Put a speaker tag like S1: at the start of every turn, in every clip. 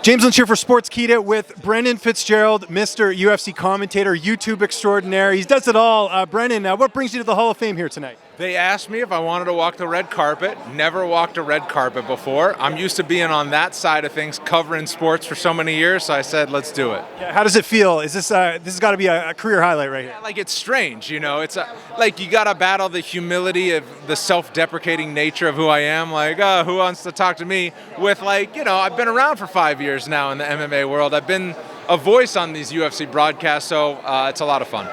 S1: James Lynch here for Sportskeeda with Brendan Fitzgerald, Mr. UFC commentator, YouTube extraordinaire. He does it all. Brendan, what brings you to the Hall of Fame here tonight?
S2: They asked me if I wanted to walk the red carpet. Never walked a red carpet before. I'm used to being on that side of things, covering sports for so many years, so I said, let's do it.
S1: Yeah, how does it feel? Is this has got to be a career highlight right here?
S2: Yeah, like, it's strange, you know. It's like you got to battle the humility of the self-deprecating nature of who I am. Like, who wants to talk to me? With, like, you know, I've been around for 5 years now in the MMA world. I've been a voice on these UFC broadcasts, so it's a lot of fun.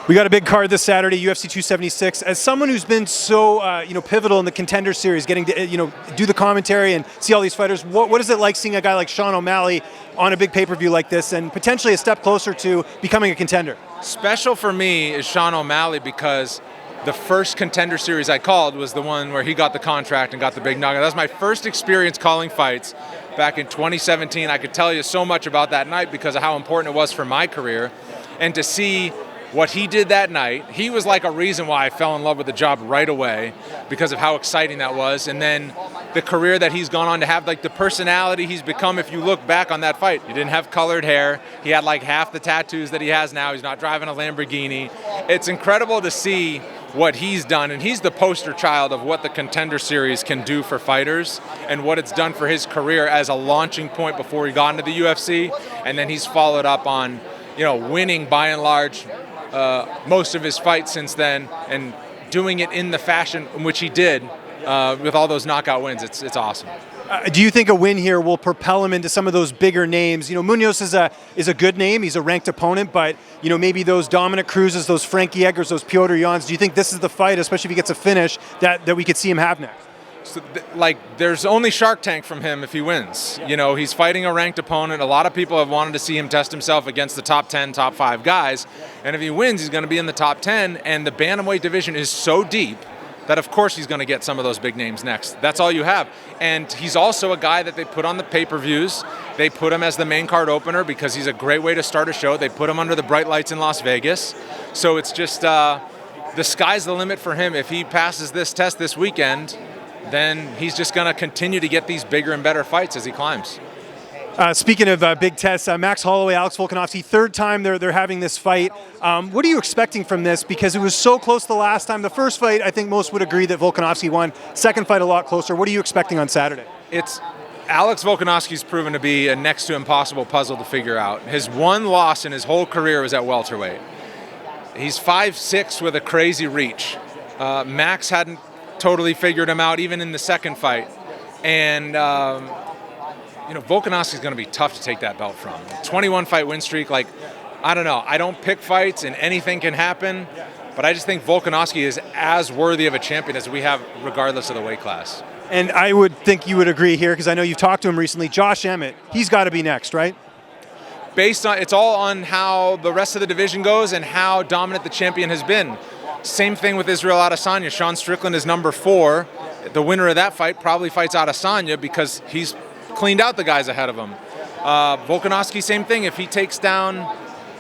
S1: We got a big card this Saturday, UFC 276. As someone who's been so pivotal in the Contender Series, getting to do the commentary and see all these fighters, what is it like seeing a guy like Sean O'Malley on a big pay-per-view like this and potentially a step closer to becoming a contender?
S2: Special for me is Sean O'Malley because the first Contender Series I called was the one where he got the contract and got the big knockout. That was my first experience calling fights back in 2017. I could tell you so much about that night because of how important it was for my career. And to see what he did that night, he was like a reason why I fell in love with the job right away because of how exciting that was. And then the career that he's gone on to have, like the personality he's become. If you look back on that fight, he didn't have colored hair. He had like half the tattoos that he has now. He's not driving a Lamborghini. It's incredible to see what he's done, and he's the poster child of what the Contender Series can do for fighters and what it's done for his career as a launching point before he got into the UFC. And then he's followed up on, winning by and large most of his fights since then, and doing it in the fashion in which he did with all those knockout wins. It's awesome.
S1: Do you think a win here will propel him into some of those bigger names? Munoz is a good name. He's a ranked opponent, but maybe those Dominic Cruzes, those Frankie Edgars, those Piotr Jans. Do you think this is the fight, especially if he gets a finish, that we could see him have next?
S2: So, there's only Shark Tank from him if he wins.
S1: Yeah.
S2: He's fighting a ranked opponent. A lot of people have wanted to see him test himself against the top 10, top 5 guys. And if he wins, he's going to be in the top 10. And the bantamweight division is so deep that, of course, he's going to get some of those big names next. That's all you have. And he's also a guy that they put on the pay-per-views. They put him as the main card opener because he's a great way to start a show. They put him under the bright lights in Las Vegas. So it's just the sky's the limit for him. If he passes this test this weekend, then he's just going to continue to get these bigger and better fights as he climbs.
S1: Speaking of big tests, Max Holloway, Alex Volkanovski, third time they're having this fight. What are you expecting from this? Because it was so close the last time. The first fight, I think most would agree that Volkanovski won. Second fight, a lot closer. What are you expecting on Saturday?
S2: It's Alex Volkanovski's proven to be a next to impossible puzzle to figure out. His one loss in his whole career was at welterweight. He's 5'6" with a crazy reach. Max hadn't totally figured him out even in the second fight. And Volkanovski's going to be tough to take that belt from. 21 fight win streak, I don't know. I don't pick fights and anything can happen, but I just think Volkanovski is as worthy of a champion as we have regardless of the weight class.
S1: And I would think you would agree here because I know you've talked to him recently. Josh Emmett, he's got to be next, right?
S2: It's all on how the rest of the division goes and how dominant the champion has been. Same thing with Israel Adesanya. Sean Strickland is number 4. The winner of that fight probably fights Adesanya because he's cleaned out the guys ahead of him. Volkanovski, same thing. If he takes down,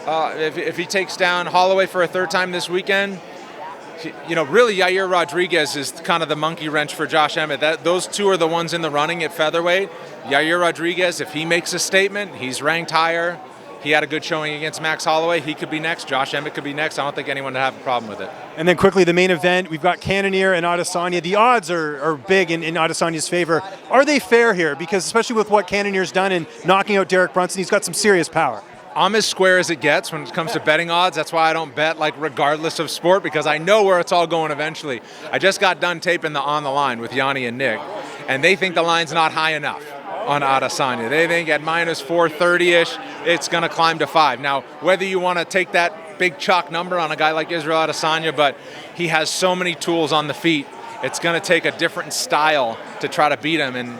S2: if he takes down Holloway for a third time this weekend, really Yair Rodriguez is kind of the monkey wrench for Josh Emmett. Those two are the ones in the running at featherweight. Yair Rodriguez, if he makes a statement, he's ranked higher. He had a good showing against Max Holloway. He could be next. Josh Emmett could be next. I don't think anyone would have a problem with it.
S1: And then quickly, the main event, we've got Cannonier and Adesanya. The odds are big in Adesanya's favor. Are they fair here? Because especially with what Cannonier's done in knocking out Derek Brunson, he's got some serious power.
S2: I'm as square as it gets when it comes to betting odds. That's why I don't bet regardless of sport, because I know where it's all going eventually. I just got done taping the On the Line with Yanni and Nick, and they think the line's not high enough on Adesanya. They think at minus 430-ish, it's going to climb to 5. Now, whether you want to take that big chalk number on a guy like Israel Adesanya, but he has so many tools on the feet, it's going to take a different style to try to beat him. And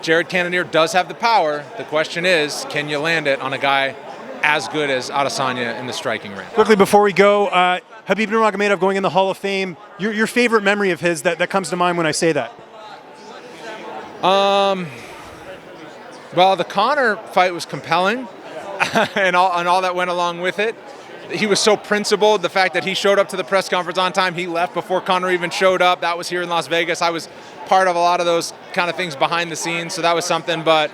S2: Jared Cannonier does have the power. The question is, can you land it on a guy as good as Adesanya in the striking range?
S1: Quickly before we go, Khabib Nurmagomedov going in the Hall of Fame. Your favorite memory of his that comes to mind when I say that?
S2: Well, the Conor fight was compelling, and all that went along with it. He was so principled. The fact that he showed up to the press conference on time, he left before Conor even showed up. That was here in Las Vegas. I was part of a lot of those kind of things behind the scenes, so that was something. But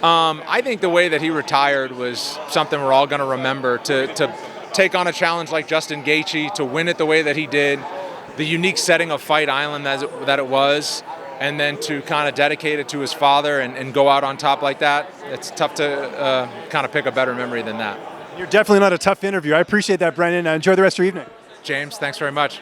S2: I think the way that he retired was something we're all going to remember. To take on a challenge like Justin Gaethje, to win it the way that he did, the unique setting of Fight Island that it was, and then to kind of dedicate it to his father and go out on top like that. It's tough to kind of pick a better memory than that.
S1: You're definitely not a tough interview. I appreciate that, Brendan. Enjoy the rest of your evening.
S2: James, thanks very much.